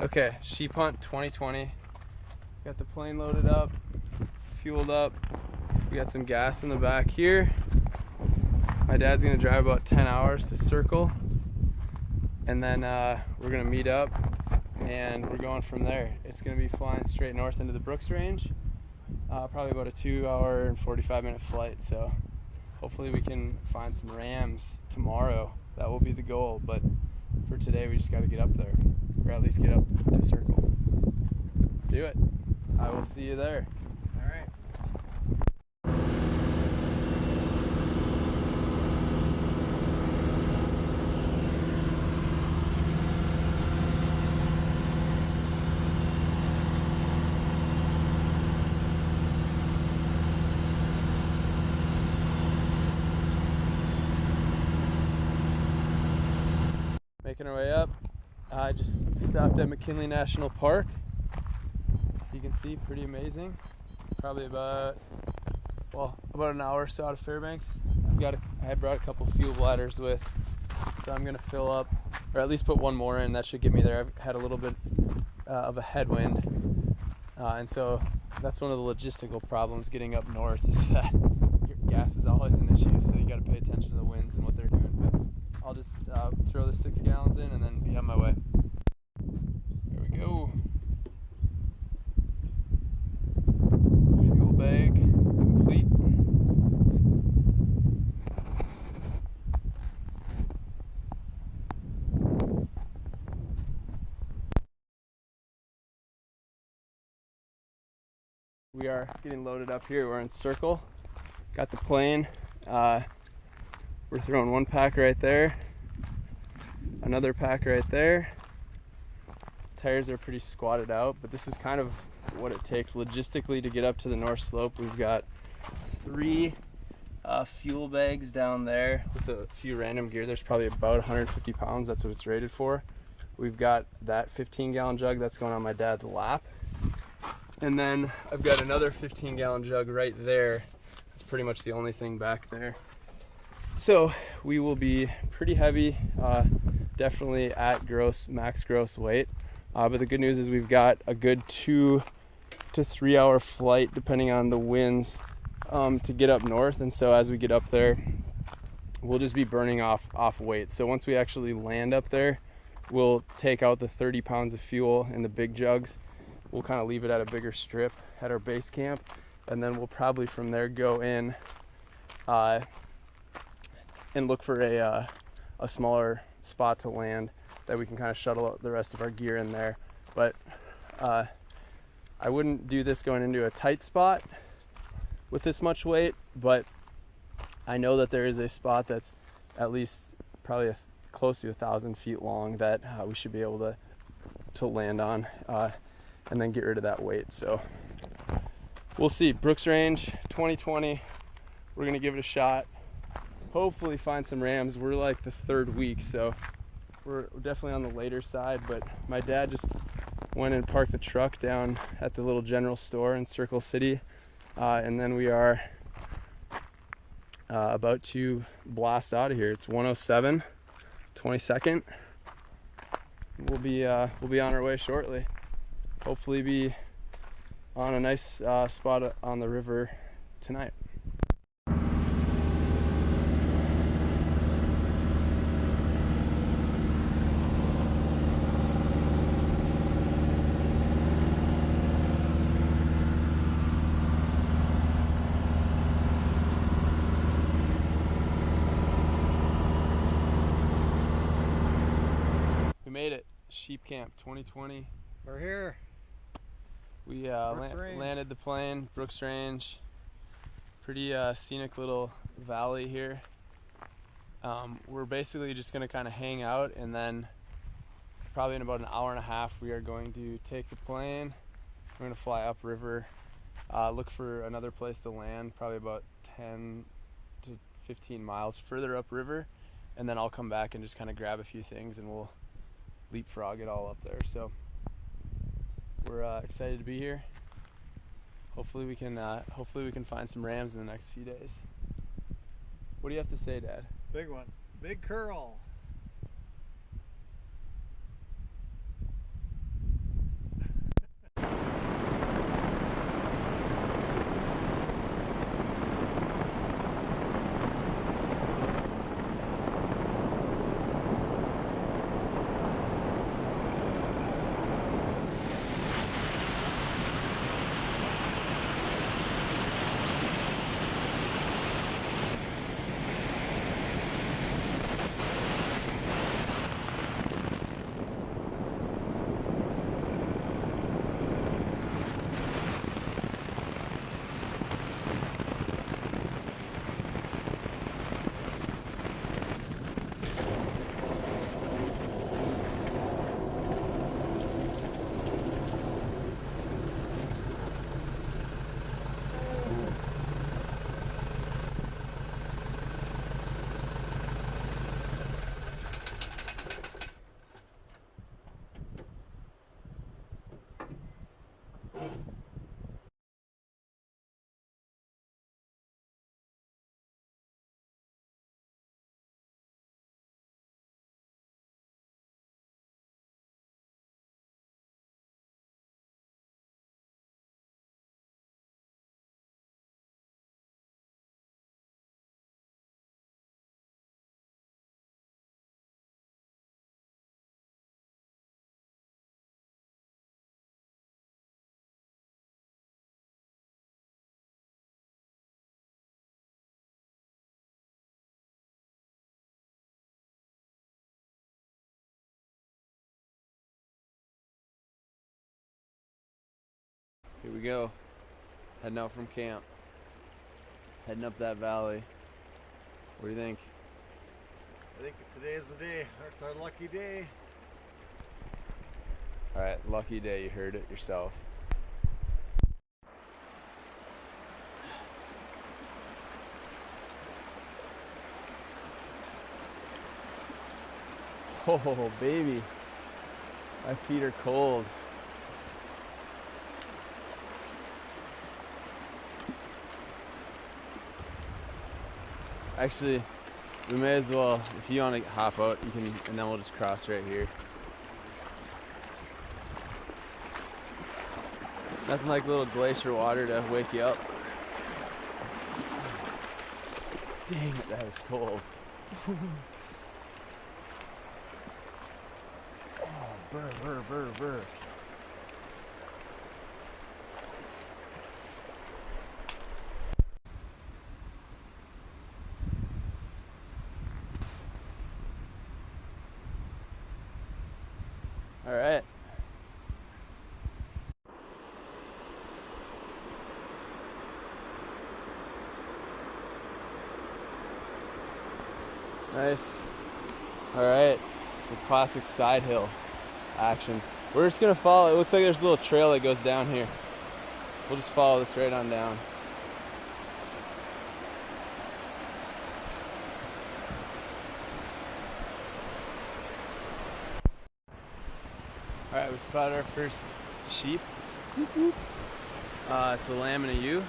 Okay, sheep hunt 2020. Got the plane loaded up, fueled up. We got some gas in the back here. My dad's gonna drive about 10 hours to Circle, and then we're gonna meet up and we're going from there. It's gonna be flying straight north into the Brooks Range. Probably about a 2-hour and 45-minute flight, so hopefully we can find some rams tomorrow. That will be the goal, but for today we just got to get up there, or at least get up to Circle. Let's do it. I will see you there. All right. Making our way up. I just stopped at McKinley National Park. So you can see, pretty amazing. Probably about an hour or so out of Fairbanks. I brought a couple fuel bladders with, so I'm gonna fill up, or at least put one more in. That should get me there. I've had a little bit of a headwind, and so that's one of the logistical problems getting up north, is that your gas is always an issue. So you got to pay attention to the winds and what they're doing. But I'll just throw the 6 gallons in and then be on my way. There we go. Fuel bag complete. We are getting loaded up here. We're in Circle. Got the plane. We're throwing one pack right there, another pack right there. Tires are pretty squatted out, but this is kind of what it takes logistically to get up to the North Slope. We've got 3 fuel bags down there with a few random gear. There's probably about 150 pounds. That's what it's rated for. We've got that 15-gallon jug that's going on my dad's lap. And then I've got another 15-gallon jug right there. That's pretty much the only thing back there. So we will be pretty heavy, definitely at max gross weight. But the good news is we've got a good 2 to 3 hour flight, depending on the winds, to get up north. And so as we get up there, we'll just be burning off weight. So once we actually land up there, we'll take out the 30 pounds of fuel in the big jugs. We'll kind of leave it at a bigger strip at our base camp, and then we'll probably from there go in and look for a smaller spot to land that we can kind of shuttle the rest of our gear in there. But I wouldn't do this going into a tight spot with this much weight, but I know that there is a spot that's at least probably close to 1,000 feet long that we should be able to land on and then get rid of that weight. So we'll see. Brooks Range 2020, we're gonna give it a shot. Hopefully find some rams. We're like the 3rd week, so we're definitely on the later side, but my dad just went and parked the truck down at the little general store in Circle City, and then we are about to blast out of here. It's 1:07, 22nd. We'll be on our way shortly. Hopefully be on a nice spot on the river tonight. We made it. Sheep Camp 2020. We're here. We landed the plane, Brooks Range. Pretty scenic little valley here. We're basically just going to kind of hang out, and then probably in about an hour and a half we are going to take the plane. We're going to fly upriver, look for another place to land, probably about 10 to 15 miles further upriver, and then I'll come back and just kind of grab a few things and we'll leapfrog it all up there. So we're excited to be here. Hopefully we can find some rams in the next few days. What do you have to say, Dad? Big one. Big curl. Here we go. Heading out from camp. Heading up that valley. What do you think? I think today is the day. It's our lucky day. Alright, lucky day. You heard it yourself. Oh, baby. My feet are cold. Actually, we may as well, if you want to hop out, you can, and then we'll just cross right here. Nothing like a little glacier water to wake you up. Dang it, that is cold. Oh, burr, burr, burr, burr. All right. Nice. All right. So classic side hill action. We're just gonna follow. It looks like there's a little trail that goes down here. We'll just follow this right on down. All right, we spotted our first sheep. It's a lamb and a ewe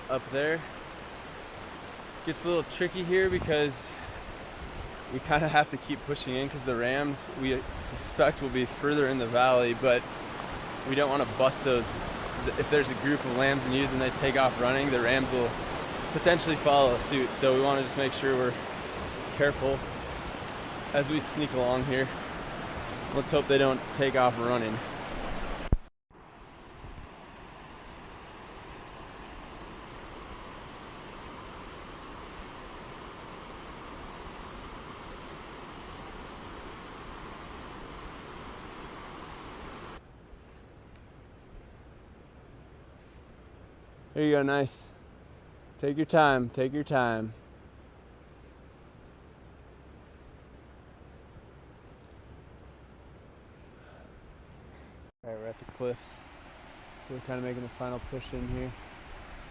up there. Gets a little tricky here because we kind of have to keep pushing in because the rams we suspect will be further in the valley, but we don't want to bust those. If there's a group of lambs and ewes and they take off running, the rams will potentially follow suit. So we want to just make sure we're careful as we sneak along here. Let's hope they don't take off running. There you go, nice. Take your time, take your time. All right, we're at the cliffs. So we're kind of making the final push in here.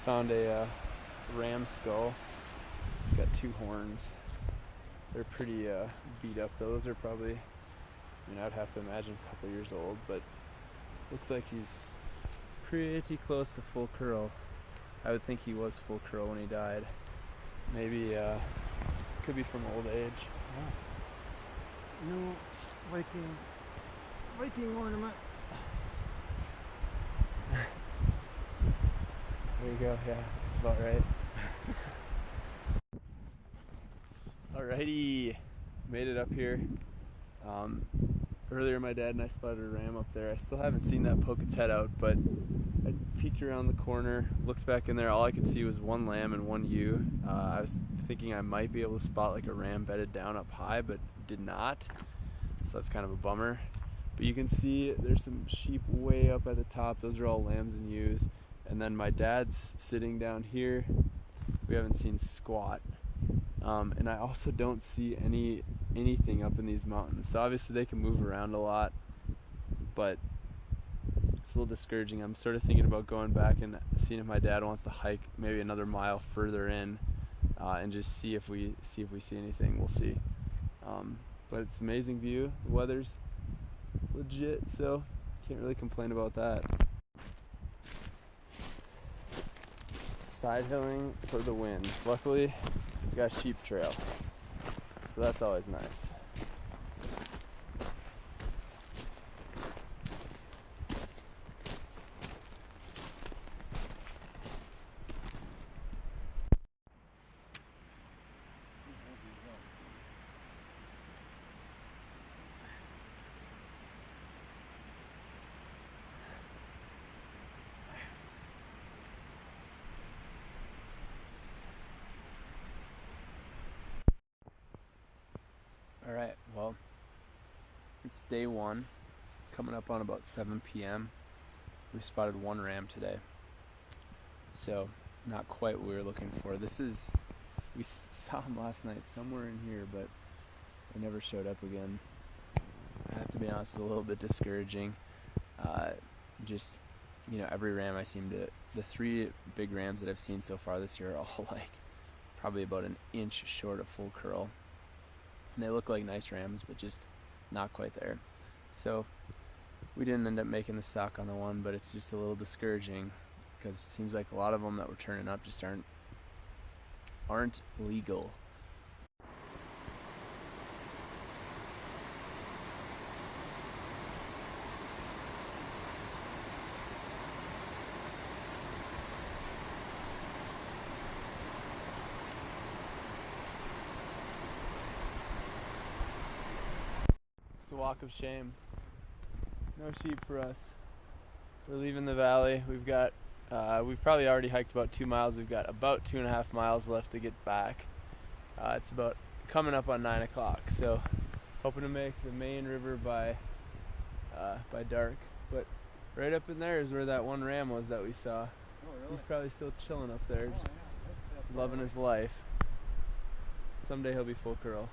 Found a ram skull. It's got 2 horns. They're pretty beat up. Those are probably, I mean, I'd have to imagine a couple years old, but looks like he's pretty close to full curl. I would think he was full curl when he died. Maybe could be from old age. Yeah. No Viking ornament. There you go, yeah, that's about right. Alrighty, made it up here. Earlier my dad and I spotted a ram up there. I still haven't seen that poke its head out, but I peeked around the corner, looked back in there, all I could see was 1 lamb and 1 ewe. I was thinking I might be able to spot like a ram bedded down up high, but did not, so that's kind of a bummer. But you can see there's some sheep way up at the top. Those are all lambs and ewes. And then my dad's sitting down here. We haven't seen squat. And I also don't see anything up in these mountains. So obviously they can move around a lot, but it's a little discouraging. I'm sort of thinking about going back and seeing if my dad wants to hike maybe another mile further in and just see if we see anything. We'll see. But it's an amazing view. The weather's legit, so can't really complain about that. Side hilling for the win. Luckily, we got a sheep trail, so that's always nice. Alright, well, it's day 1, coming up on about 7 p.m. we spotted one ram today. So not quite what we were looking for. We saw him last night somewhere in here, but he never showed up again. I have to be honest, it's a little bit discouraging. Just, every ram the 3 big rams that I've seen so far this year are all like probably about an inch short of full curl. And they look like nice rams, but just not quite there. So we didn't end up making the stock on the one, but it's just a little discouraging because it seems like a lot of them that were turning up just aren't legal. It's the walk of shame. No sheep for us. We're leaving the valley. We've probably already hiked about 2 miles. We've got about 2.5 miles left to get back. It's about coming up on 9 o'clock, so hoping to make the main river by dark. But right up in there is where that one ram was that we saw. Oh, really? He's probably still chilling up there, just loving his life. Someday he'll be full curl.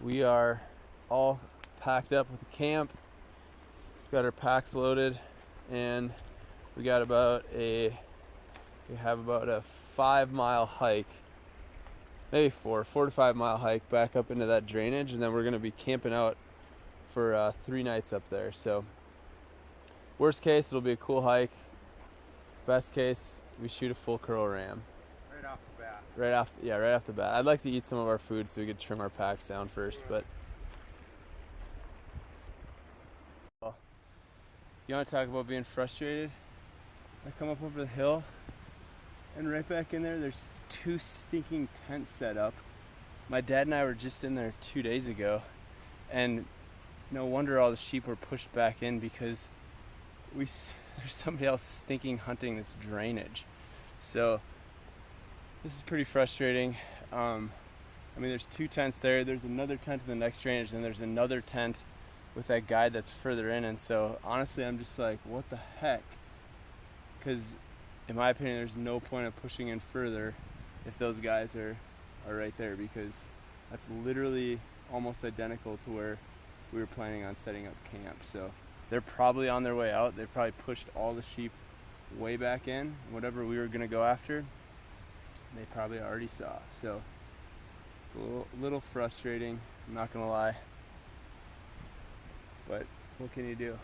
We are all packed up with the camp. We've got our packs loaded, and we have about a 5-mile hike, maybe 4 to 5 mile hike back up into that drainage, and then we're going to be camping out for 3 nights up there. So worst case, it'll be a cool hike. Best case, we shoot a full curl ram. Right off the bat. Right off the bat. I'd like to eat some of our food so we could trim our packs down first, but you want to talk about being frustrated? I come up over the hill, and right back in there's 2 stinking tents set up. My dad and I were just in there 2 days ago, and no wonder all the sheep were pushed back in because there's somebody else stinking hunting this drainage. So this is pretty frustrating. There's 2 tents there. There's another tent in the next drainage, and there's another tent with that guide that's further in. And so honestly, I'm just like, what the heck? Because in my opinion, there's no point of pushing in further if those guys are right there, because that's literally almost identical to where we were planning on setting up camp. So they're probably on their way out. They probably pushed all the sheep way back in. Whatever we were gonna go after, they probably already saw. So it's a little frustrating, I'm not gonna lie. But what can you do?